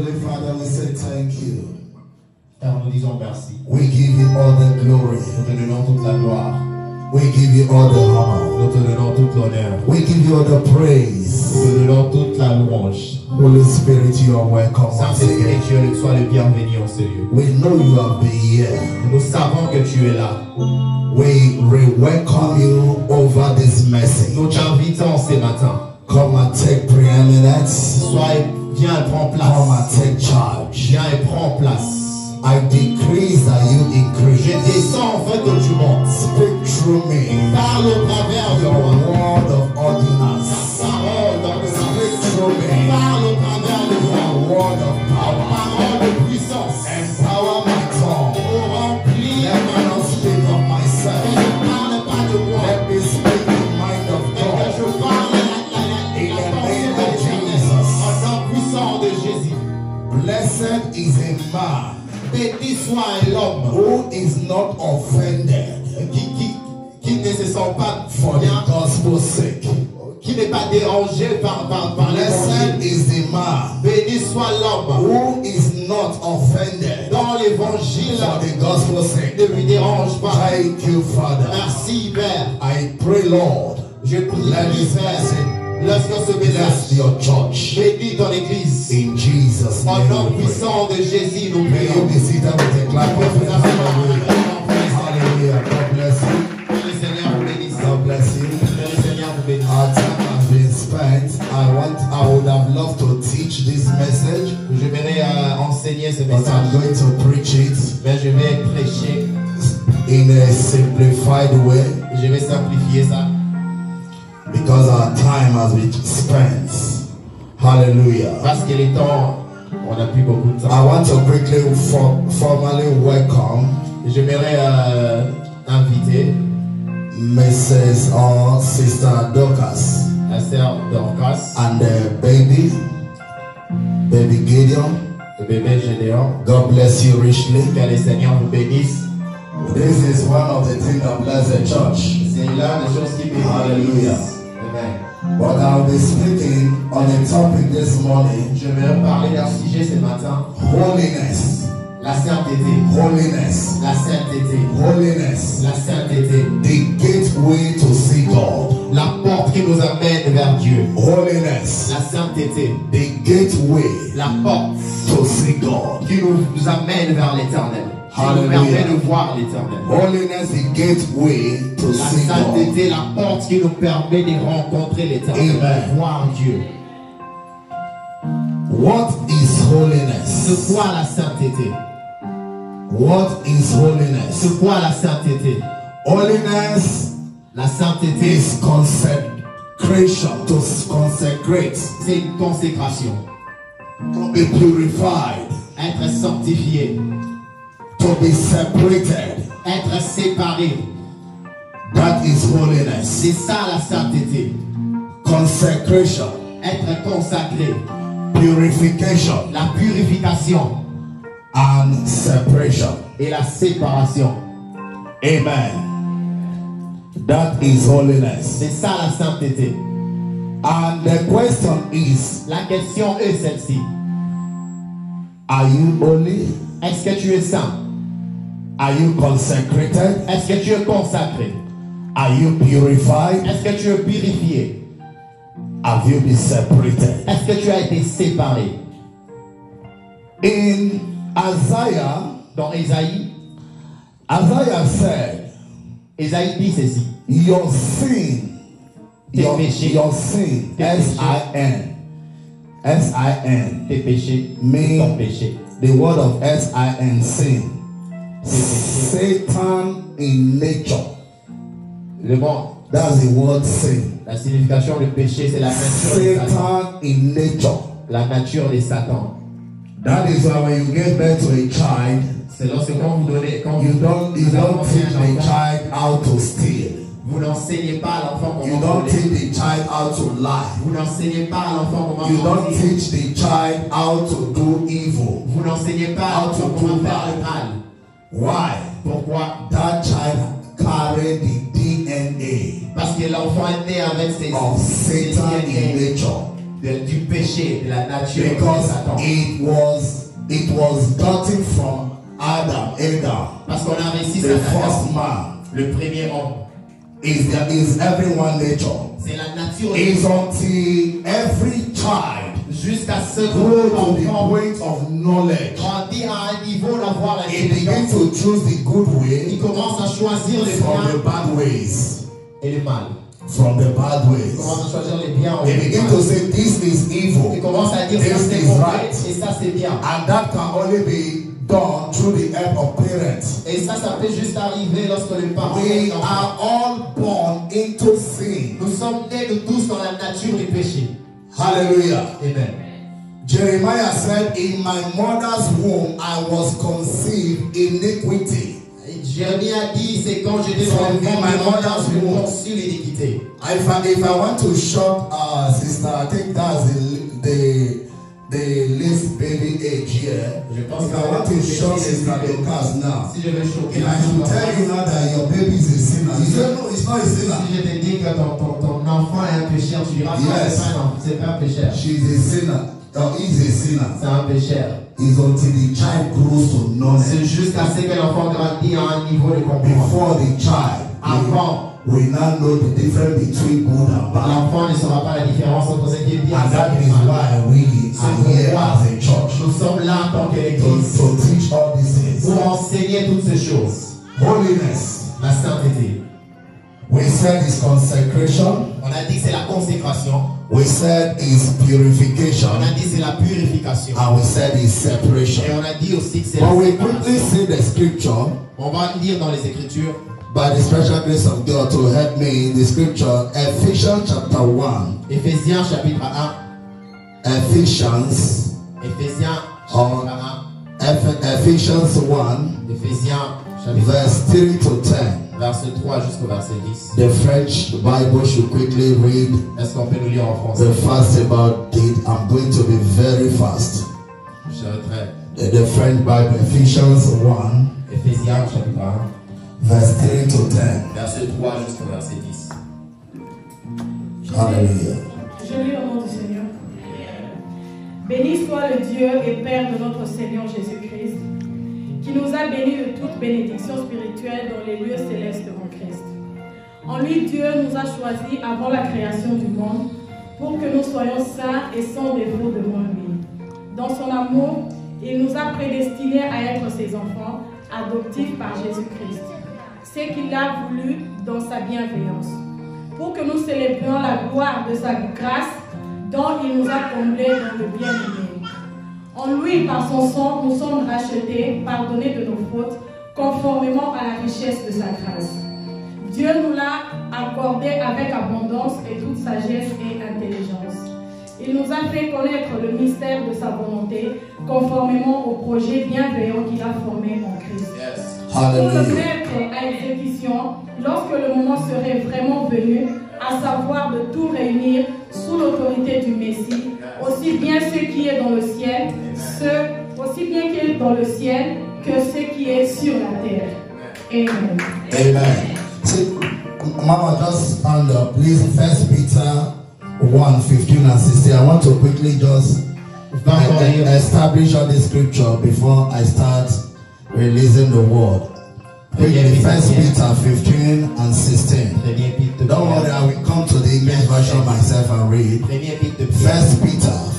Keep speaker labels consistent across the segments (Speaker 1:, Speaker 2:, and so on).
Speaker 1: Heavenly Father, we say thank you.
Speaker 2: Car nous disons merci.
Speaker 1: We give you all the glory.
Speaker 2: Nous te donnons toute la gloire.
Speaker 1: We give you all the honor.
Speaker 2: Nous te donnons toute l'honneur.
Speaker 1: We give you all the praise.
Speaker 2: Nous te donnons toute la louange.
Speaker 1: Holy Spirit, you are welcome once
Speaker 2: Saint-Esprit,
Speaker 1: again.
Speaker 2: Dieu, sois le bienvenu en ce lieu.
Speaker 1: We know you have been here.
Speaker 2: Nous savons que tu es là.
Speaker 1: We welcome you over this message.
Speaker 2: Nous t'invitons ce matin.
Speaker 1: Come and take preeminence.
Speaker 2: Viens et prends
Speaker 1: Come
Speaker 2: place.
Speaker 1: and take charge.
Speaker 2: Viens et prends place.
Speaker 1: I decrease that you
Speaker 2: Je
Speaker 1: increase.
Speaker 2: descends en fait que tu montes.
Speaker 1: Speak through me.
Speaker 2: Parle au travers de
Speaker 1: Your
Speaker 2: moi.
Speaker 1: word of ordinance.
Speaker 2: Parole dans le
Speaker 1: Speak through me.
Speaker 2: Parle au travers de moi.
Speaker 1: Your word of power.
Speaker 2: Parole de puissance.
Speaker 1: Empower my tongue.
Speaker 2: Oh, remplis
Speaker 1: Let me not speak of myself.
Speaker 2: Ne parle pas de moi.
Speaker 1: Let me speak the mind of
Speaker 2: Mais que
Speaker 1: God.
Speaker 2: je parle
Speaker 1: In
Speaker 2: la
Speaker 1: the
Speaker 2: pensée
Speaker 1: name
Speaker 2: de
Speaker 1: of
Speaker 2: l'Éternel.
Speaker 1: Jesus.
Speaker 2: En nom puissant de Jésus.
Speaker 1: Blessed is a man
Speaker 2: Béni soit l'homme
Speaker 1: who is not offended
Speaker 2: qui ne se sent pas
Speaker 1: for
Speaker 2: bien,
Speaker 1: the gospel's sake.
Speaker 2: qui n'est pas dérangé par
Speaker 1: Blessed
Speaker 2: l'évangile.
Speaker 1: is the man
Speaker 2: Béni soit l'homme
Speaker 1: who is not offended
Speaker 2: dont l'évangile
Speaker 1: for the gospel's sake.
Speaker 2: ne lui dérange pas.
Speaker 1: Thank you, Father.
Speaker 2: Merci, Père.
Speaker 1: I pray, Lord,
Speaker 2: Je prie,
Speaker 1: let this
Speaker 2: Père,
Speaker 1: message
Speaker 2: lorsque ce
Speaker 1: bless
Speaker 2: message
Speaker 1: your church.
Speaker 2: bénit ton église.
Speaker 1: In Jesus'
Speaker 2: Au
Speaker 1: name
Speaker 2: nom
Speaker 1: we pray.
Speaker 2: puissant de Jésus, nous
Speaker 1: May you
Speaker 2: prions.
Speaker 1: be seated with a clap of hands. Hallelujah. Hallelujah. God bless you.
Speaker 2: Que le Seigneur vous bénisse.
Speaker 1: God bless you.
Speaker 2: Que le Seigneur vous bénisse.
Speaker 1: Our time has been spent. I would have loved to teach this message,
Speaker 2: Je vais enseigner ce
Speaker 1: but I'm
Speaker 2: message,
Speaker 1: going to preach it
Speaker 2: mais je vais prêcher,
Speaker 1: in a simplified way
Speaker 2: je vais simplifier ça,
Speaker 1: because our time has been spent. Hallelujah.
Speaker 2: parce que les temps, on n'a plus beaucoup de
Speaker 1: I
Speaker 2: temps.
Speaker 1: want to quickly formally welcome
Speaker 2: J'aimerais inviter
Speaker 1: Mrs. or Sister Dorcas
Speaker 2: la sœur Dorcas,
Speaker 1: and the baby Gideon.
Speaker 2: le bébé Gédéon.
Speaker 1: God bless you richly.
Speaker 2: Que le Seigneur vous bénisse.
Speaker 1: This is one of the things that bless the church.
Speaker 2: C'est l'un des choses qui bénissent.
Speaker 1: Hallelujah.
Speaker 2: Amen.
Speaker 1: But I'll be speaking on a topic this morning:
Speaker 2: Je vais parler d'un sujet ce matin,
Speaker 1: holiness.
Speaker 2: la sainteté.
Speaker 1: Holiness.
Speaker 2: La sainteté.
Speaker 1: Holiness.
Speaker 2: La sainteté.
Speaker 1: The gateway to see God.
Speaker 2: La porte qui nous amène vers Dieu.
Speaker 1: Holiness.
Speaker 2: La sainteté.
Speaker 1: The gateway
Speaker 2: La porte
Speaker 1: to see God.
Speaker 2: qui nous amène vers l'éternel. Qui nous
Speaker 1: Hallelujah.
Speaker 2: permet de voir l'éternel.
Speaker 1: Holiness, the gateway to
Speaker 2: La
Speaker 1: see God.
Speaker 2: sainteté, la porte qui nous permet de rencontrer l'éternel.
Speaker 1: Amen.
Speaker 2: De voir Dieu.
Speaker 1: What is holiness?
Speaker 2: C'est quoi la sainteté?
Speaker 1: What is holiness?
Speaker 2: C'est quoi la sainteté?
Speaker 1: Holiness
Speaker 2: La sainteté,
Speaker 1: is consecration, to consecrate,
Speaker 2: c'est une consécration.
Speaker 1: to be purified,
Speaker 2: Être sanctifié.
Speaker 1: to be separated.
Speaker 2: Être séparé.
Speaker 1: That is holiness.
Speaker 2: C'est ça la sainteté.
Speaker 1: Consecration,
Speaker 2: Être consacré.
Speaker 1: purification,
Speaker 2: La purification
Speaker 1: and separation.
Speaker 2: et la séparation.
Speaker 1: Amen. That is holiness.
Speaker 2: C'est ça la sainteté.
Speaker 1: And the question is,
Speaker 2: La question est celle-ci.
Speaker 1: are you holy?
Speaker 2: Est-ce que tu es saint?
Speaker 1: Are you consecrated?
Speaker 2: Est-ce que tu es consacré?
Speaker 1: Are you purified?
Speaker 2: Est-ce que tu es purifié?
Speaker 1: Have you been separated?
Speaker 2: Est-ce que tu as été séparé?
Speaker 1: In Isaiah,
Speaker 2: Dans Ésaïe,
Speaker 1: Isaiah said,
Speaker 2: Ésaïe dit ceci.
Speaker 1: your sin,
Speaker 2: Tes
Speaker 1: your sin,
Speaker 2: Tes
Speaker 1: S-I-N, S-I-n.
Speaker 2: Tes péchés,
Speaker 1: Me.
Speaker 2: ton péché.
Speaker 1: The word of S-I-N, sin. Satan in nature.
Speaker 2: Le mot,
Speaker 1: That's the word sin.
Speaker 2: la signification du péché, c'est la nature de Satan.
Speaker 1: Satan in nature.
Speaker 2: La nature de Satan.
Speaker 1: That is why when you give birth to a child,
Speaker 2: C'est lorsque quand vous donnez, quand
Speaker 1: you
Speaker 2: vous
Speaker 1: don't
Speaker 2: vous
Speaker 1: teach
Speaker 2: annoncez
Speaker 1: the
Speaker 2: un enfant,
Speaker 1: child how to steal.
Speaker 2: vous n'enseignez pas à l'enfant
Speaker 1: You
Speaker 2: comment
Speaker 1: don't
Speaker 2: voler.
Speaker 1: teach the child how to lie.
Speaker 2: Vous n'enseignez pas à l'enfant comment
Speaker 1: You don't
Speaker 2: mentir.
Speaker 1: teach the child how to do evil.
Speaker 2: Vous n'enseignez pas à l'enfant comment faire le mal.
Speaker 1: Why?
Speaker 2: Pourquoi?
Speaker 1: That child carried the DNA
Speaker 2: Parce que l'enfant est né avec ses
Speaker 1: of Satan in
Speaker 2: DNA
Speaker 1: nature.
Speaker 2: du péché, de la nature de
Speaker 1: because
Speaker 2: Satan.
Speaker 1: it was starting from Adam.
Speaker 2: Parce qu'on a réussi
Speaker 1: The
Speaker 2: sa
Speaker 1: first
Speaker 2: nature.
Speaker 1: man
Speaker 2: Le premier homme.
Speaker 1: is everyone nature.
Speaker 2: C'est la nature.
Speaker 1: It's until every child
Speaker 2: Jusqu'à ce que
Speaker 1: grow to the
Speaker 2: l'enfant
Speaker 1: point of knowledge.
Speaker 2: grandit à un niveau d'avoir la
Speaker 1: He begins
Speaker 2: intelligence.
Speaker 1: to choose the good
Speaker 2: Il
Speaker 1: way
Speaker 2: commence à choisir les
Speaker 1: from the
Speaker 2: biens
Speaker 1: bad ways.
Speaker 2: et les mal.
Speaker 1: From the bad
Speaker 2: Il
Speaker 1: ways.
Speaker 2: commence à choisir les biens et
Speaker 1: He
Speaker 2: les
Speaker 1: begins
Speaker 2: mal.
Speaker 1: to say this is
Speaker 2: Il
Speaker 1: evil
Speaker 2: commence à dire ça
Speaker 1: This
Speaker 2: c'est
Speaker 1: is
Speaker 2: mauvais
Speaker 1: right.
Speaker 2: et ça c'est bien.
Speaker 1: and that can only be done through the help of parents.
Speaker 2: Et ça peut juste arriver lorsque les parents
Speaker 1: We
Speaker 2: sont enfants.
Speaker 1: are all born into sin.
Speaker 2: Nous sommes nés de tous dans la nature du péché.
Speaker 1: Hallelujah.
Speaker 2: Amen.
Speaker 1: Jeremiah said, in my mother's womb I was conceived in iniquity.
Speaker 2: Jérémie a dit, c'est quand j'étais dans le ventre de ma mère, je conçu l'iniquité.
Speaker 1: If I want to shock sister, I think that's the least baby age here. If I want to shock sister Lucas now,
Speaker 2: Si je veux choquer
Speaker 1: I should tell you now that your baby is a sinner. You say no, it's not a sinner.
Speaker 2: Si je te dis que ton enfant est un pécheur, tu diras non,
Speaker 1: Yes.
Speaker 2: c'est pas un pécheur.
Speaker 1: She's a sinner. Or he's a sinner.
Speaker 2: C'est un pécheur.
Speaker 1: It's until the child grows to knowledge.
Speaker 2: C'est jusqu'à ce que l'enfant grandit à un niveau de compréhension.
Speaker 1: Before the child,
Speaker 2: Avant,
Speaker 1: we now know the difference between good and bad.
Speaker 2: l'enfant ne saura pas la différence entre ce qui est bien
Speaker 1: And
Speaker 2: et ce
Speaker 1: that
Speaker 2: qui
Speaker 1: is
Speaker 2: est mal.
Speaker 1: why we are here as a church
Speaker 2: Nous sommes là en tant
Speaker 1: to
Speaker 2: qu'église
Speaker 1: teach all these things.
Speaker 2: pour enseigner toutes ces choses.
Speaker 1: Holiness,
Speaker 2: La sainteté.
Speaker 1: we said is consecration.
Speaker 2: On a dit que c'est la consécration.
Speaker 1: We said is purification.
Speaker 2: On a dit que c'est la purification.
Speaker 1: And we said is separation.
Speaker 2: Et on a dit aussi que c'est la
Speaker 1: But we quickly
Speaker 2: séparation.
Speaker 1: see the scripture
Speaker 2: On va lire dans les Écritures,
Speaker 1: by the special grace of God to help me in the scripture. Ephesians chapter 1.
Speaker 2: Éphésiens chapitre 1.
Speaker 1: Ephesians
Speaker 2: Éphésiens
Speaker 1: Oh.
Speaker 2: chapitre 1.
Speaker 1: Ephesians 1
Speaker 2: Éphésiens chapitre
Speaker 1: verse 3 to 10.
Speaker 2: 1, verset 3 jusqu'au verset 10.
Speaker 1: The French Bible should quickly read
Speaker 2: Est-ce qu'on peut nous lire en français?
Speaker 1: the fast about it. I'm going to be very fast.
Speaker 2: Je serai très.
Speaker 1: The French Bible, Ephesians 1
Speaker 2: Éphésiens chapitre 1,
Speaker 1: verse 3 to 10.
Speaker 2: verset 3 jusqu'au verset 10.
Speaker 1: Hallelujah.
Speaker 3: Je lis au nom du Seigneur. Béni soit le Dieu et Père de notre Seigneur Jésus-Christ, qui nous a bénis de toute bénédiction spirituelle dans les lieux célestes en Christ. En lui, Dieu nous a choisis avant la création du monde pour que nous soyons saints et sans défaut devant lui. Dans son amour, il nous a prédestinés à être ses enfants, adoptifs par Jésus-Christ. C'est qu'il a voulu dans sa bienveillance, pour que nous célébrions la gloire de sa grâce dont il nous a comblés dans le bien-aimé. En lui, par son sang, nous sommes rachetés, pardonnés de nos fautes, conformément à la richesse de sa grâce. Dieu nous l'a accordé avec abondance et toute sagesse et intelligence. Il nous a fait connaître le mystère de sa volonté, conformément au projet bienveillant qu'il a formé en Christ.
Speaker 2: Yes.
Speaker 3: Pour le
Speaker 1: Hallelujah.
Speaker 3: mettre à exécution lorsque le moment serait vraiment venu, à savoir de tout réunir sous l'autorité du Messie, aussi bien ce qui est dans le ciel, aussi bien qui est dans le ciel que ce qui est sur la terre. Amen.
Speaker 1: Amen. See, Mama, just stand up, please. 1 Peter 1, 15 and 16. I want to quickly just establish all the scripture before I start releasing the word. Quickly, 1 Peter 15 and 16.
Speaker 2: Premier épître de
Speaker 1: Don't worry,
Speaker 2: Pierre.
Speaker 1: I will come to the English version myself and read.
Speaker 2: Premier épître de Pierre.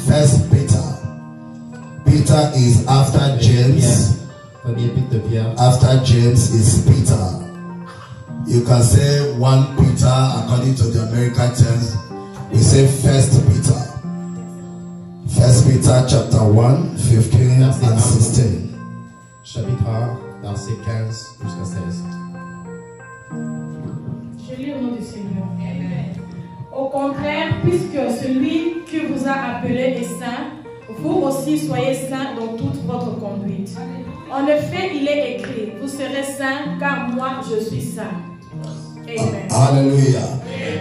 Speaker 1: First Peter. Peter is after James.
Speaker 2: Premier épître de Pierre.
Speaker 1: After James is Peter. You can say 1 Peter according to the American terms. We say 1 Peter. 1 Peter chapter 1, 15 and 16.
Speaker 2: Chapitre 1, verset 15 jusqu'à 16.
Speaker 3: Je lis au nom du Seigneur. Au contraire, puisque celui qui vous a appelé est saint, vous aussi soyez saints dans toute votre conduite. En effet, il est écrit, vous serez saints car moi je suis saint. Amen.
Speaker 1: Hallelujah.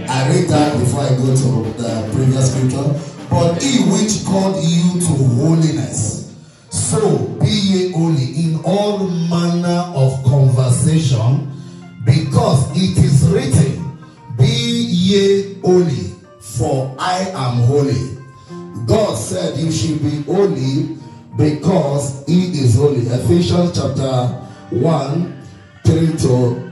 Speaker 1: I read that before I go to the previous scripture. But he which called you to holiness, so be ye holy in all manner of conversation, because it is written, be ye holy, for I am holy. you should be holy because he is holy. Ephesians chapter 1, 3 to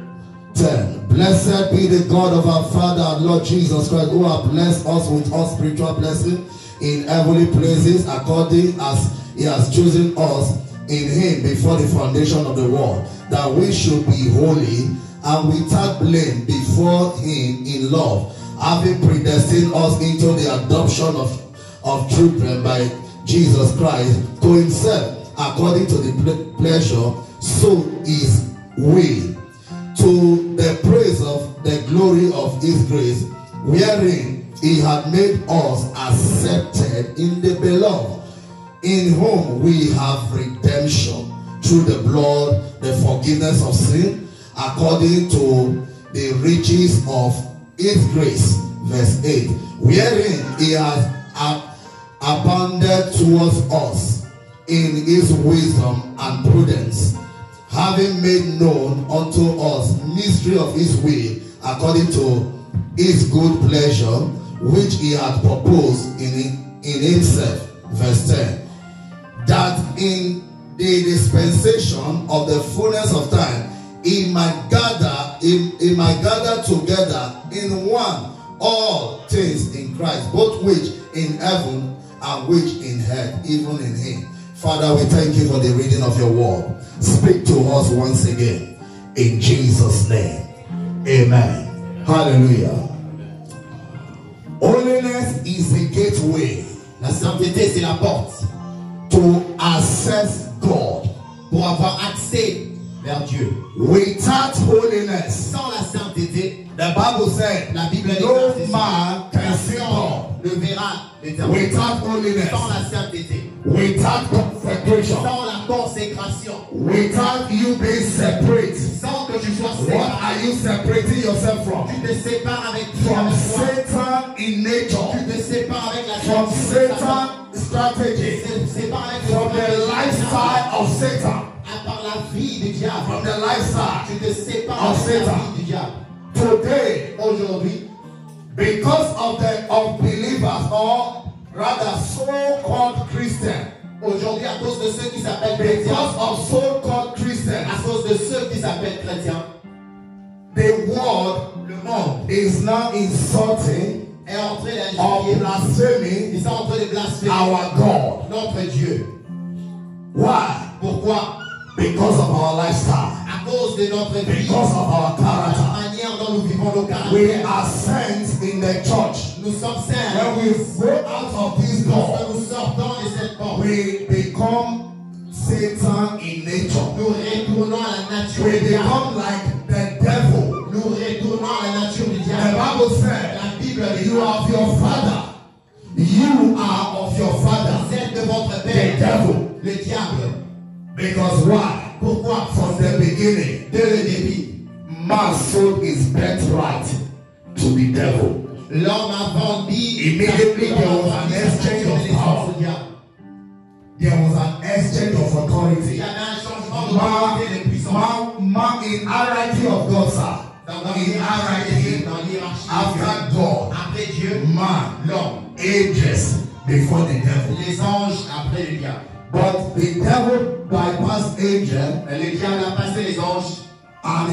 Speaker 1: 10. Blessed be the God of our Father and Lord Jesus Christ, who has blessed us with all spiritual blessings in heavenly places, according as he has chosen us in him before the foundation of the world, that we should be holy and without blame before him in love, having predestined us into the adoption of children by Jesus Christ to himself, according to the pleasure, so his will, to the praise of the glory of his grace, wherein he had made us accepted in the beloved, in whom we have redemption through the blood, the forgiveness of sin, according to the riches of his grace. Verse 8. Wherein he has abounded towards us in his wisdom and prudence, having made known unto us mystery of his will, according to his good pleasure, which he had proposed in himself. Verse 10. That in the dispensation of the fullness of time, he might gather together in one all things in Christ, both which in heaven and which in earth, even in him. Father, we thank you for the reading of your word. Speak to us once again in Jesus' name. Amen. Hallelujah. Holiness is the gateway.
Speaker 2: La sainteté, c'est la porte
Speaker 1: to access God.
Speaker 2: Pour avoir accès vers Dieu.
Speaker 1: Without holiness,
Speaker 2: sans la sainteté,
Speaker 1: the Bible said,
Speaker 2: la Bible
Speaker 1: no man can see God.
Speaker 2: Ne verra l'Éternel.
Speaker 1: Without holiness,
Speaker 2: sans la sainteté,
Speaker 1: without consecration,
Speaker 2: sans la consécration,
Speaker 1: without you being separate,
Speaker 2: sans que tu sois
Speaker 1: séparé. What are you separating yourself from?
Speaker 2: Tu te sépares avec
Speaker 1: from Satan in nature.
Speaker 2: Tu te sépares avec la
Speaker 1: from Satan strategy. From the lifestyle of Satan.
Speaker 2: Par la vie du diable.
Speaker 1: From the lifestyle
Speaker 2: tu te sépares
Speaker 1: of
Speaker 2: avec
Speaker 1: Satan.
Speaker 2: la vie du diable.
Speaker 1: Today,
Speaker 2: aujourd'hui,
Speaker 1: because of the unbelievers, or rather so-called Christians,
Speaker 2: aujourd'hui à cause de ceux qui s'appellent chrétiens,
Speaker 1: because of so-called Christians,
Speaker 2: à cause de ceux qui s'appellent chrétiens,
Speaker 1: the world, le monde, is now insulting
Speaker 2: est en train
Speaker 1: or blaspheming,
Speaker 2: ils sont en train de blasphémer
Speaker 1: our God,
Speaker 2: notre Dieu.
Speaker 1: Why?
Speaker 2: Pourquoi?
Speaker 1: Because of our lifestyle.
Speaker 2: À cause de notre vie.
Speaker 1: Because of our character.
Speaker 2: La manière dont nous vivons nos caractères.
Speaker 1: We are saints in the church.
Speaker 2: Nous sommes saints.
Speaker 1: When we go out of this door,
Speaker 2: quand nous sortons de cette porte,
Speaker 1: we become Satan in nature.
Speaker 2: Nous retournons à la nature.
Speaker 1: We become like the devil.
Speaker 2: Nous retournons à la nature du diable.
Speaker 1: The Bible said,
Speaker 2: la Bible dit,
Speaker 1: you are of your father. You are of your father.
Speaker 2: Vous êtes de votre père.
Speaker 1: The devil.
Speaker 2: Le diable.
Speaker 1: Because why?
Speaker 2: Pourquoi?
Speaker 1: From the beginning,
Speaker 2: dès le début,
Speaker 1: man sold his birthright to the devil.
Speaker 2: L'homme a vendu.
Speaker 1: Immediately there was an exchange of power. There was an exchange of authority.
Speaker 2: Il y avait un changement d'autorité de puissance.
Speaker 1: Man in hierarchy of God, sir. In hierarchy, after God,
Speaker 2: après Dieu,
Speaker 1: man,
Speaker 2: l'homme,
Speaker 1: ages before the devil.
Speaker 2: Les anges après le diable.
Speaker 1: But the devil bypassed angel.
Speaker 2: Le diable a passé les anges.
Speaker 1: And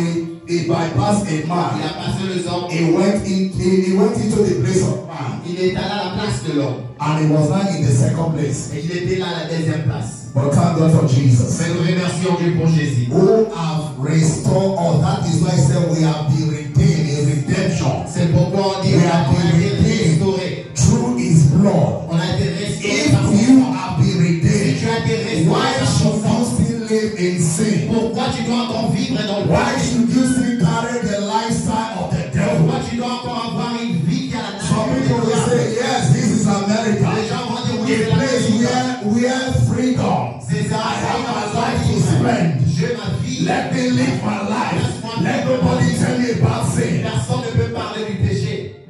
Speaker 1: he bypassed a man.
Speaker 2: Il a passé les hommes.
Speaker 1: He went into the place of man.
Speaker 2: Il est allé à la place de l'homme.
Speaker 1: And he was now in the second place.
Speaker 2: Et il était là à la deuxième place.
Speaker 1: But thank God for Jesus.
Speaker 2: Mais nous remercions Dieu pour Jésus.
Speaker 1: Who have restored us. That is why I said we have been redeemed in redemption.
Speaker 2: C'est pourquoi on dit
Speaker 1: we have been redeemed through his blood.
Speaker 2: On a été restauré.
Speaker 1: If you have been redeemed,
Speaker 2: si tu as été restauré,
Speaker 1: why should you still live in sin?
Speaker 2: Pourquoi tu dois encore vivre dans le
Speaker 1: Why should you still carry the lifestyle of the devil?
Speaker 2: Pourquoi tu dois encore avoir une vie qui a la nature?
Speaker 1: Some people will say, yes, this is America.
Speaker 2: Les gens vont dire, oui,
Speaker 1: a place where freedom. I have my life to spend.
Speaker 2: J'ai ma vie.
Speaker 1: Let me live my life. Let nobody tell me about sin.
Speaker 2: Personne ne peut parler du péché.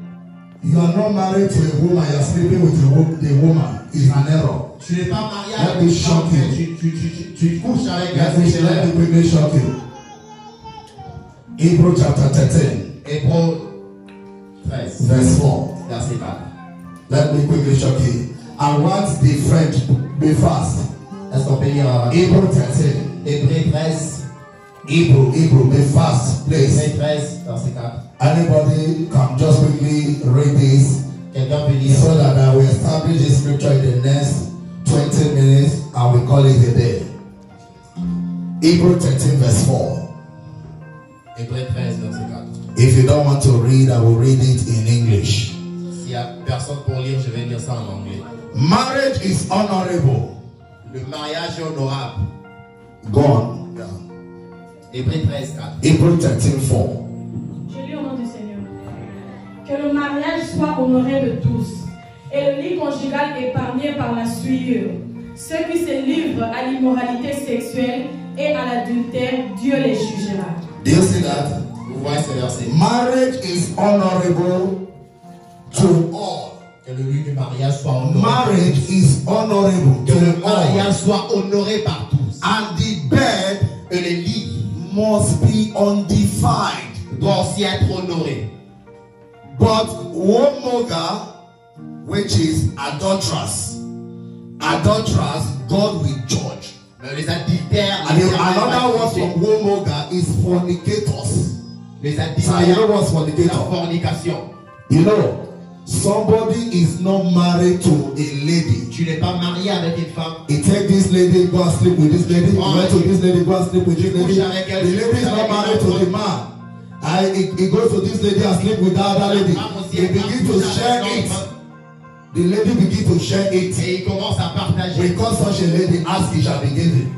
Speaker 1: You are not married to a woman, you are sleeping with the woman. It's an error.
Speaker 2: Tu n'es pas marié
Speaker 1: avec une femme,
Speaker 2: tu couches avec
Speaker 1: Let me quickly shock you. Hebrews chapter 13.
Speaker 2: Hébreux 13.
Speaker 1: Verse 4.
Speaker 2: Verset 4.
Speaker 1: Let me quickly shock you. I want the French be fast.
Speaker 2: Est-ce qu'on peut lire
Speaker 1: Hebrew 13.
Speaker 2: Hébreux 13.
Speaker 1: Hebrew, be fast, please.
Speaker 2: Hébreux 13, verset 4.
Speaker 1: Anybody can just quickly read this
Speaker 2: Quelqu'un peut lire.
Speaker 1: so that I will establish this scripture in the next 20 minutes and we call it a day. Hebrew 13 verse 4.
Speaker 2: Hébreux 13, verset 4.
Speaker 1: If you don't want to read, I will read it in English.
Speaker 2: S'il n'y a personne pour lire, je vais lire ça en anglais.
Speaker 1: Marriage is honorable.
Speaker 2: Le mariage est honorable.
Speaker 1: Go on.
Speaker 2: Hébreux 13, 4.
Speaker 1: Hebrew 13 4.
Speaker 3: Je lis au nom du Seigneur. Que le mariage soit honoré de tous et le lit conjugal épargné par la souillure. Ceux qui se livrent à l'immoralité sexuelle et à l'adultère, Dieu les jugera.
Speaker 1: Do you see that?
Speaker 2: Vous voyez ce verset.
Speaker 1: Marriage is honorable to all.
Speaker 2: Que le lieu du mariage soit honoré.
Speaker 1: Marriage is honorable
Speaker 2: Que le
Speaker 1: to all.
Speaker 2: mariage soit honoré par tous.
Speaker 1: And the bed
Speaker 2: Et les lits
Speaker 1: must be undefiled.
Speaker 2: doivent aussi être honorés.
Speaker 1: But womoga, which is adulterous, God will judge.
Speaker 2: Mais les adultères,
Speaker 1: And another word from womoga is fornicators.
Speaker 2: les
Speaker 1: So you
Speaker 2: adultères,
Speaker 1: know what's
Speaker 2: la
Speaker 1: fornicator?
Speaker 2: fornication.
Speaker 1: You know, somebody is not married to a lady.
Speaker 2: Tu n'es pas marié avec une femme.
Speaker 1: He take this lady, go and sleep with this lady. He went to this lady, go and sleep with this lady. The lady is not married to the man. He goes to this lady and sleep with the other lady. They begin to share it. The lady begin to share it.
Speaker 2: Et il commence à partager.
Speaker 1: Because such a lady, ask it shall be given.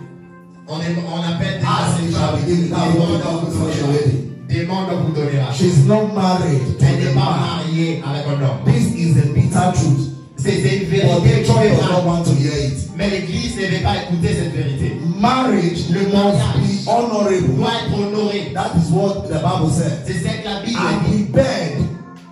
Speaker 2: On appelle
Speaker 1: Ask it shall be given. That's what we do with such a lady.
Speaker 2: demande, on vous donnera.
Speaker 1: She's not married to
Speaker 2: Elle
Speaker 1: the
Speaker 2: n'est pas
Speaker 1: man.
Speaker 2: mariée avec un homme.
Speaker 1: This is the bitter truth.
Speaker 2: C'est une
Speaker 1: But
Speaker 2: vérité
Speaker 1: the
Speaker 2: qui
Speaker 1: church
Speaker 2: fait
Speaker 1: does not
Speaker 2: mal.
Speaker 1: want to hear it.
Speaker 2: Mais l'église ne veut pas écouter cette vérité.
Speaker 1: Marriage must be honorable.
Speaker 2: Doit être honoré.
Speaker 1: That is what the Bible says.
Speaker 2: C'est ce que la Bible
Speaker 1: And
Speaker 2: dit.
Speaker 1: the bed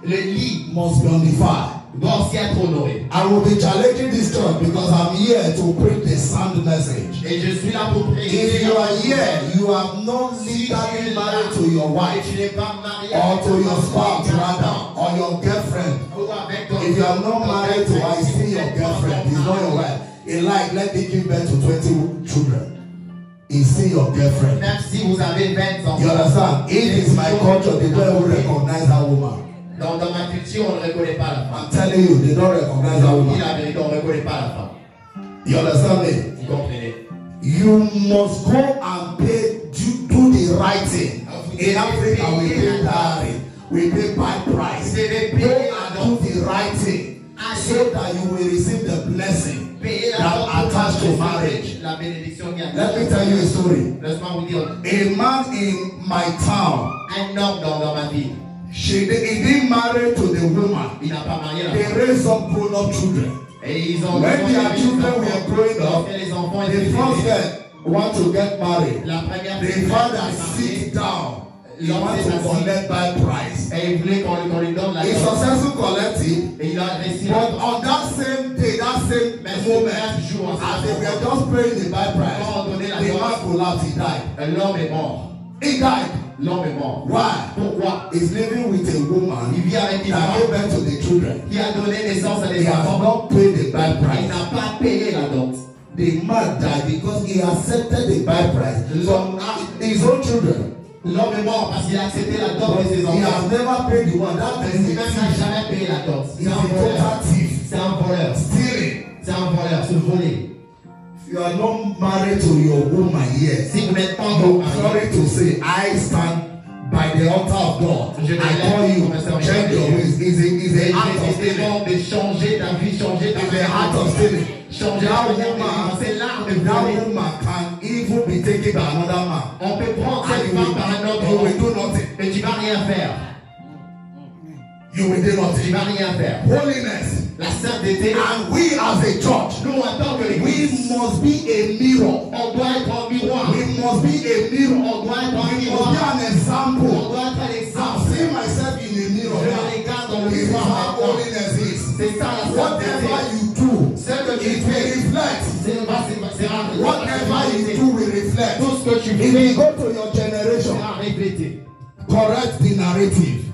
Speaker 2: Le lit
Speaker 1: must be undefiled.
Speaker 2: doit aussi être honoré.
Speaker 1: I will be challenging this church because I'm here to preach the sound message.
Speaker 2: Et je suis là pour
Speaker 1: If
Speaker 2: prier.
Speaker 1: you are here, you have not legally married to your
Speaker 2: Et
Speaker 1: wife
Speaker 2: tu n'es pas marié
Speaker 1: or
Speaker 2: avec
Speaker 1: to
Speaker 2: ton
Speaker 1: your spouse,
Speaker 2: mari,
Speaker 1: rather, or your girlfriend.
Speaker 2: ou avec ton-
Speaker 1: If you are not married to her, it's still your girlfriend. It's not your wife. In life, let me give birth to 20 children. It's still your girlfriend.
Speaker 2: Même si vous avez 20
Speaker 1: You
Speaker 2: enfants.
Speaker 1: understand? If it's my culture, they don't even recognize that woman.
Speaker 2: Dans ma culture, on ne reconnaît pas la femme.
Speaker 1: I'm telling you, they don't recognize that
Speaker 2: Dis
Speaker 1: woman.
Speaker 2: la vérité, on ne reconnaît pas la femme.
Speaker 1: You understand me?
Speaker 2: Vous comprenez?
Speaker 1: You must go and pay, do the right thing. In Africa, we pay dowry, we pay by price. Go and do the right thing so that you will receive the blessing that attached to marriage.
Speaker 2: La bénédiction qui est
Speaker 1: Let me tell you a story.
Speaker 2: Laisse-moi vous dire.
Speaker 1: A man in my town,
Speaker 2: Un homme dans ma ville,
Speaker 1: he didn't marry to the woman.
Speaker 2: il n'a pas marié la
Speaker 1: They
Speaker 2: femme.
Speaker 1: raised up grown-up children.
Speaker 2: Et ils ont.
Speaker 1: When their children were growing up,
Speaker 2: Lorsque les enfants
Speaker 1: the
Speaker 2: étaient
Speaker 1: first
Speaker 2: nés,
Speaker 1: girl want to get married.
Speaker 2: la première
Speaker 1: The father sit down. He wants to collect by price.
Speaker 2: Et il voulait qu'on lui donne la
Speaker 1: He successfully collected,
Speaker 2: Et il a réussi.
Speaker 1: but on that same day, that same moment, as they were just paying the buy price, the man collapsed, he died.
Speaker 2: L'homme est mort.
Speaker 1: He died.
Speaker 2: L'homme est mort.
Speaker 1: Why?
Speaker 2: Pourquoi?
Speaker 1: He's living with a woman
Speaker 2: Il vit avec une
Speaker 1: that gave
Speaker 2: femme
Speaker 1: birth to the children.
Speaker 2: qui a donné naissance à
Speaker 1: He
Speaker 2: des
Speaker 1: has
Speaker 2: enfants.
Speaker 1: not paid the buy
Speaker 2: Il
Speaker 1: price.
Speaker 2: n'a pas payé la dot.
Speaker 1: The man died because he accepted the buy price from his own children.
Speaker 2: L'homme est mort parce qu'il a accepté la dot
Speaker 1: But
Speaker 2: de ses
Speaker 1: he
Speaker 2: enfants.
Speaker 1: has never paid the one. That
Speaker 2: Mais
Speaker 1: is
Speaker 2: lui-même
Speaker 1: the
Speaker 2: n'a
Speaker 1: thief.
Speaker 2: jamais payé la dot.
Speaker 1: He's a total thief.
Speaker 2: C'est un voleur.
Speaker 1: Stealing.
Speaker 2: C'est un voleur. C'est volé.
Speaker 1: If you are not married to your woman yet,
Speaker 2: Si vous n'êtes pas
Speaker 1: I'm
Speaker 2: encore marié,
Speaker 1: sorry to say, I stand by the altar of God. I call you, change your ways. It's a act of
Speaker 2: c'est
Speaker 1: stealing.
Speaker 2: bon de changer ta vie, changer ta
Speaker 1: It's a act of stealing.
Speaker 2: Changer
Speaker 1: That
Speaker 2: ta vie. C'est l'art de
Speaker 1: that
Speaker 2: voler.
Speaker 1: woman can even be taken by another man.
Speaker 2: On peut prendre
Speaker 1: And
Speaker 2: cette femme par un autre
Speaker 1: you
Speaker 2: homme,
Speaker 1: will do nothing.
Speaker 2: mais tu vas rien faire.
Speaker 1: You will do
Speaker 2: Tu
Speaker 1: nothing.
Speaker 2: vas rien faire.
Speaker 1: Holiness.
Speaker 2: La sainteté,
Speaker 1: And we as a church,
Speaker 2: nous en tant que
Speaker 1: we
Speaker 2: l'église,
Speaker 1: must be a mirror.
Speaker 2: on doit être un miroir.
Speaker 1: We must be a mirror.
Speaker 2: On doit être un
Speaker 1: We must be
Speaker 2: miroir.
Speaker 1: an
Speaker 2: On
Speaker 1: example.
Speaker 2: doit être un
Speaker 1: I'm
Speaker 2: exemple.
Speaker 1: seeing myself in a mirror
Speaker 2: Je
Speaker 1: now.
Speaker 2: me regarde dans le
Speaker 1: This is
Speaker 2: miroir
Speaker 1: how
Speaker 2: maintenant.
Speaker 1: holiness is.
Speaker 2: C'est ça la
Speaker 1: Whatever
Speaker 2: sainteté.
Speaker 1: you do,
Speaker 2: Ce que tu
Speaker 1: it will
Speaker 2: fais,
Speaker 1: reflect.
Speaker 2: c'est
Speaker 1: Whatever you do will reflect.
Speaker 2: tout ce que tu
Speaker 1: If
Speaker 2: fais
Speaker 1: you go to your generation,
Speaker 2: sera reflété.
Speaker 1: correct the narrative,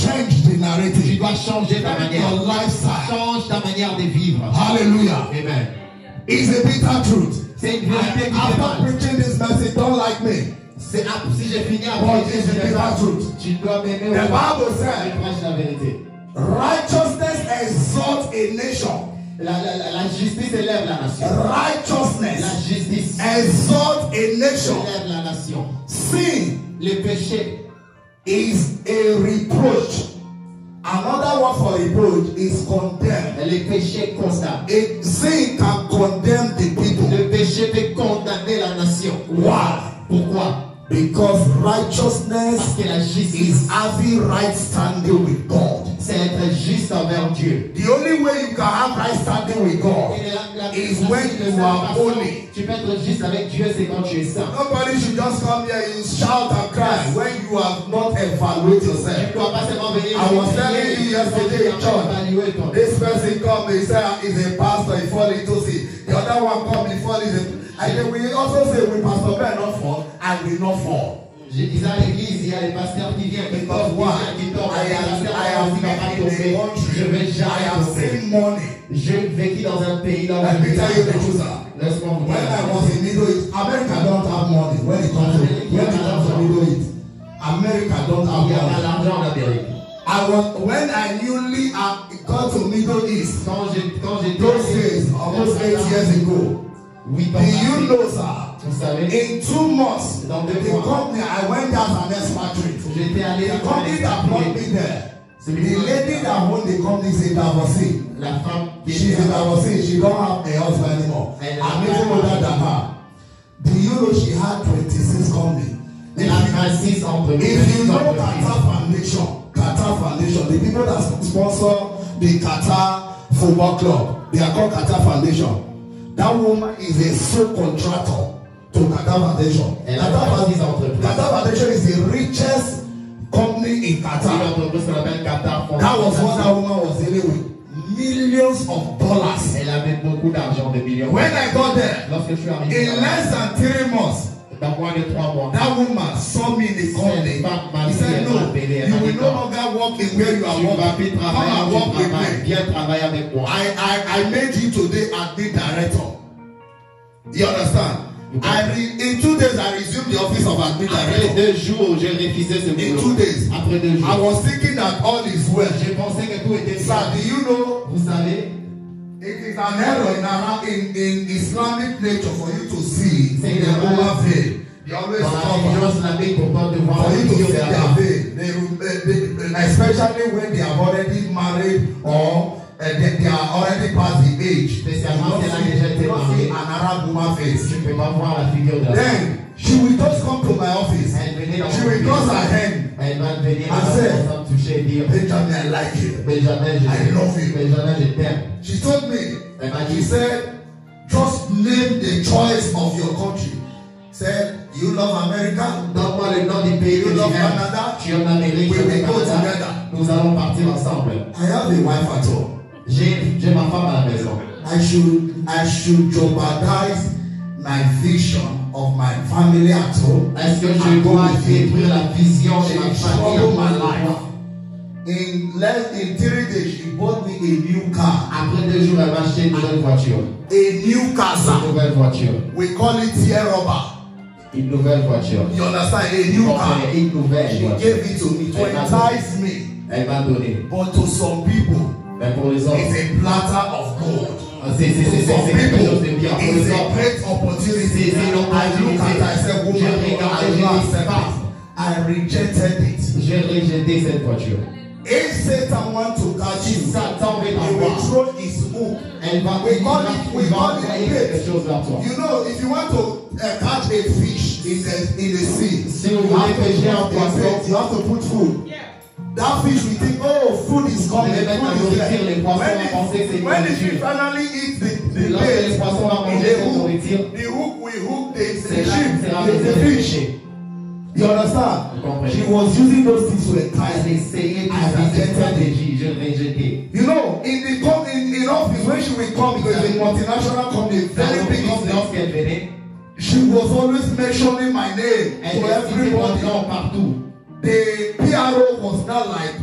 Speaker 1: change the narrative.
Speaker 2: Tu dois changer ta manière.
Speaker 1: Your lifestyle.
Speaker 2: Change ta manière de vivre.
Speaker 1: Hallelujah.
Speaker 2: Amen.
Speaker 1: It's a bitter truth.
Speaker 2: C'est une vérité qui fait
Speaker 1: After
Speaker 2: mal.
Speaker 1: preaching this message, don't like me.
Speaker 2: C'est si j'ai fini à
Speaker 1: But
Speaker 2: prêcher,
Speaker 1: it's a bitter truth.
Speaker 2: tu dois m'aimer.
Speaker 1: The Bible
Speaker 2: Je
Speaker 1: said,
Speaker 2: prêche la vérité.
Speaker 1: righteousness exalts a nation.
Speaker 2: La justice élève la nation.
Speaker 1: Righteousness
Speaker 2: La justice
Speaker 1: exalts a nation.
Speaker 2: élève la nation.
Speaker 1: Sin
Speaker 2: Le péché
Speaker 1: is a reproach. Another word for reproach is condemn.
Speaker 2: le péché constant.
Speaker 1: A sin can condemn the people.
Speaker 2: Le péché peut condamner la nation.
Speaker 1: Why?
Speaker 2: Pourquoi?
Speaker 1: Because
Speaker 2: Parce
Speaker 1: righteousness
Speaker 2: que la justice,
Speaker 1: is having right standing with God.
Speaker 2: c'est être juste envers Dieu.
Speaker 1: The only way you can have right standing with God is when you are holy.
Speaker 2: Tu peux être juste avec Dieu, c'est quand tu es saint.
Speaker 1: Nobody should just come here and shout and cry when you have not evaluated
Speaker 2: Tu
Speaker 1: yourself.
Speaker 2: ne dois pas seulement venir.
Speaker 1: I was telling you yesterday in church, this person come, he said he's a pastor, he fall into sin. The other one come, he fall into sin. And then we also say, we pastor better not fall, and we not fall.
Speaker 2: Je disais à l'église, il y a les pasteurs qui viennent, qui
Speaker 1: Because
Speaker 2: tombent,
Speaker 1: why?
Speaker 2: qui tombent.
Speaker 1: I have
Speaker 2: qui
Speaker 1: been in a country,
Speaker 2: Je vais
Speaker 1: I
Speaker 2: jamais
Speaker 1: have
Speaker 2: tomber.
Speaker 1: seen money.
Speaker 2: J'ai vécu dans un pays dans
Speaker 1: Let me tell you the truth, sir.
Speaker 2: Laisse-moi vous
Speaker 1: When
Speaker 2: dire.
Speaker 1: I was in Middle East, America don't have money. When it comes to Middle East, America don't have
Speaker 2: Il y a pas
Speaker 1: money.
Speaker 2: d'argent en Amérique.
Speaker 1: When I newly got to Middle East,
Speaker 2: Quand j'étais
Speaker 1: those days, almost 8 years ago,
Speaker 2: 8
Speaker 1: do
Speaker 2: ans,
Speaker 1: you know, sir?
Speaker 2: vous savez,
Speaker 1: In 2 months,
Speaker 2: Dans
Speaker 1: the
Speaker 2: 2 mois.
Speaker 1: company, I went there as an expatriate.
Speaker 2: j'étais allé
Speaker 1: The company that brought me there, the lady that owned the company is a divorcee.
Speaker 2: la femme qui
Speaker 1: She's a divorcee. She don't have a husband anymore. I'm even older than her. Do you know she had 26 companies?
Speaker 2: Elle a 26 entreprises.
Speaker 1: If you know Qatar Foundation, the people that sponsor the Qatar Football Club, they are called Qatar Foundation. That woman is a sole contractor to Qatar Foundation.
Speaker 2: Elle a 26 entreprises.
Speaker 1: Qatar Foundation is the richest company in
Speaker 2: C'est une
Speaker 1: Qatar.
Speaker 2: entreprise qu'on appelle Qatar
Speaker 1: That was what that
Speaker 2: Foundation.
Speaker 1: woman was dealing with. Millions of dollars.
Speaker 2: Elle avait beaucoup d'argent, de millions.
Speaker 1: When I got there,
Speaker 2: Lorsque je suis arrivé,
Speaker 1: in less than 3 months,
Speaker 2: dans moins de 3 mois,
Speaker 1: that woman saw me in the company. He said, no, you will no longer work in where you are
Speaker 2: tu vas
Speaker 1: working.
Speaker 2: plus
Speaker 1: Come
Speaker 2: travailler
Speaker 1: and
Speaker 2: où
Speaker 1: work
Speaker 2: tu
Speaker 1: with
Speaker 2: travailles.
Speaker 1: me.
Speaker 2: Viens travailler avec moi.
Speaker 1: I made you today admin director. You understand? In 2 days, I resumed the office of admin
Speaker 2: Après
Speaker 1: director.
Speaker 2: 2 jours, j'ai refusé ce
Speaker 1: In
Speaker 2: boulot.
Speaker 1: 2 days,
Speaker 2: Après 2
Speaker 1: I
Speaker 2: jours,
Speaker 1: was thinking that all is well.
Speaker 2: j'ai pensé que tout était
Speaker 1: Sir,
Speaker 2: bien.
Speaker 1: do you know
Speaker 2: Vous savez,
Speaker 1: it is an error in Islamic nature for you to see
Speaker 2: C'est
Speaker 1: in the
Speaker 2: une
Speaker 1: Roman veil. They always
Speaker 2: dans la
Speaker 1: cover.
Speaker 2: religion islamique, pourtant, de voir
Speaker 1: For
Speaker 2: la
Speaker 1: you to see
Speaker 2: figure de la
Speaker 1: their
Speaker 2: femme.
Speaker 1: veil, especially when they have already married or they are already past the age.
Speaker 2: Spécialement si elle a déjà été
Speaker 1: You don't see
Speaker 2: mariée.
Speaker 1: an Arab woman face.
Speaker 2: Tu ne peux pas voir la figure de la femme.
Speaker 1: Then she will just come to my office.
Speaker 2: Elle venait dans
Speaker 1: She
Speaker 2: mon
Speaker 1: will
Speaker 2: bureau.
Speaker 1: cross her hand.
Speaker 2: Elle va venir
Speaker 1: I said,
Speaker 2: ensemble toucher et dire
Speaker 1: Benjamin, I like you.
Speaker 2: Benjamin,
Speaker 1: I love you.
Speaker 2: Benjamin, je t'aime.
Speaker 1: She told me.
Speaker 2: Elle m'a
Speaker 1: She
Speaker 2: dit,
Speaker 1: said, just name the choice of your country. Said, you love America?
Speaker 2: donne-moi le nom du pays que
Speaker 1: You
Speaker 2: tu
Speaker 1: love
Speaker 2: aimes.
Speaker 1: Canada?
Speaker 2: Tu es en Amérique,
Speaker 1: We
Speaker 2: je
Speaker 1: will
Speaker 2: vais
Speaker 1: go
Speaker 2: au Canada.
Speaker 1: together.
Speaker 2: Nous allons partir ensemble.
Speaker 1: I have a wife at home.
Speaker 2: J'ai ma femme à la maison.
Speaker 1: I should jeopardize my vision of my family at home.
Speaker 2: Est-ce que je dois détruire la vision de ma famille
Speaker 1: Trouble my
Speaker 2: à
Speaker 1: life.
Speaker 2: moi?
Speaker 1: In 3 days, she bought me a new car.
Speaker 2: Après 2 jours, elle m'a acheté une nouvelle voiture.
Speaker 1: A new car,
Speaker 2: Une
Speaker 1: sir.
Speaker 2: nouvelle voiture.
Speaker 1: We call it tear rubber.
Speaker 2: Une nouvelle voiture.
Speaker 1: You understand? A new car.
Speaker 2: Une nouvelle
Speaker 1: She
Speaker 2: voiture.
Speaker 1: gave it to me to entice me.
Speaker 2: Elle m'a donné.
Speaker 1: But to some people,
Speaker 2: Mais pour les autres,
Speaker 1: it's a platter of gold.
Speaker 2: c'est
Speaker 1: To some
Speaker 2: quelque
Speaker 1: people,
Speaker 2: chose de bien. Pour
Speaker 1: it's
Speaker 2: les
Speaker 1: a
Speaker 2: autres,
Speaker 1: great opportunity.
Speaker 2: C'est une
Speaker 1: I look at it, I said, woman,
Speaker 2: J'ai regardé,
Speaker 1: I
Speaker 2: j'ai
Speaker 1: will
Speaker 2: dit,
Speaker 1: accept it. I rejected it.
Speaker 2: j'ai rejeté cette voiture.
Speaker 1: If Satan wants to catch
Speaker 2: Si
Speaker 1: you,
Speaker 2: Satan veut
Speaker 1: he will
Speaker 2: t'avoir,
Speaker 1: throw his hook.
Speaker 2: elle va
Speaker 1: We call it
Speaker 2: envoyer quelque
Speaker 1: bait.
Speaker 2: chose vers toi.
Speaker 1: You know, if you want to catch a fish in the sea,
Speaker 2: Si vous
Speaker 1: you
Speaker 2: voulez
Speaker 1: have to
Speaker 2: pêcher un
Speaker 1: put a
Speaker 2: poisson,
Speaker 1: bait, you have to put food. That fish will think, oh, food is coming.
Speaker 2: Mais maintenant,
Speaker 1: Food is there.
Speaker 2: les poissons vont penser que c'est une
Speaker 1: When the
Speaker 2: nourriture.
Speaker 1: fish finally eats the
Speaker 2: Lorsque les
Speaker 1: bait,
Speaker 2: poissons vont
Speaker 1: in
Speaker 2: manger
Speaker 1: the
Speaker 2: cette
Speaker 1: hook,
Speaker 2: nourriture,
Speaker 1: the hook will hook the
Speaker 2: c'est la
Speaker 1: ship, the
Speaker 2: maison
Speaker 1: fish. You understand?
Speaker 2: Vous comprenez?
Speaker 1: She was using those things to entice
Speaker 2: Elle
Speaker 1: me.
Speaker 2: essayait de
Speaker 1: I
Speaker 2: faire cette
Speaker 1: rejected it.
Speaker 2: stratégie, je l'ai rejeté.
Speaker 1: You know, in office when she will come because it's a multinational company, very big company,
Speaker 2: Lorsqu'elle venait,
Speaker 1: she was always mentioning my name
Speaker 2: elle
Speaker 1: to
Speaker 2: citait mon
Speaker 1: everybody.
Speaker 2: nom partout.
Speaker 1: The PRO was not like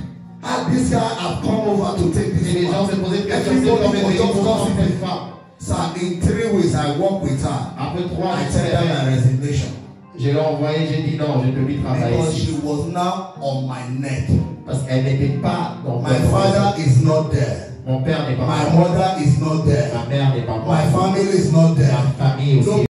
Speaker 1: this guy have come over to take this
Speaker 2: Et les gens
Speaker 1: one.
Speaker 2: se posaient des questions.
Speaker 1: Everybody was just
Speaker 2: Cette
Speaker 1: gossiping.
Speaker 2: femme.
Speaker 1: So in 3 weeks, I worked with her.
Speaker 2: Après 3
Speaker 1: I sent her my resignation.
Speaker 2: je l'ai envoyé, j'ai dit non, je ne peux plus travailler
Speaker 1: Because
Speaker 2: ici.
Speaker 1: she was now on my neck.
Speaker 2: Parce qu'elle n'était pas dans
Speaker 1: My father is not there.
Speaker 2: Mon père n'est pas
Speaker 1: My
Speaker 2: mort.
Speaker 1: mother is not there.
Speaker 2: Ma mère n'est pas morte.
Speaker 1: My family is not there.
Speaker 2: Ma famille aussi.
Speaker 1: No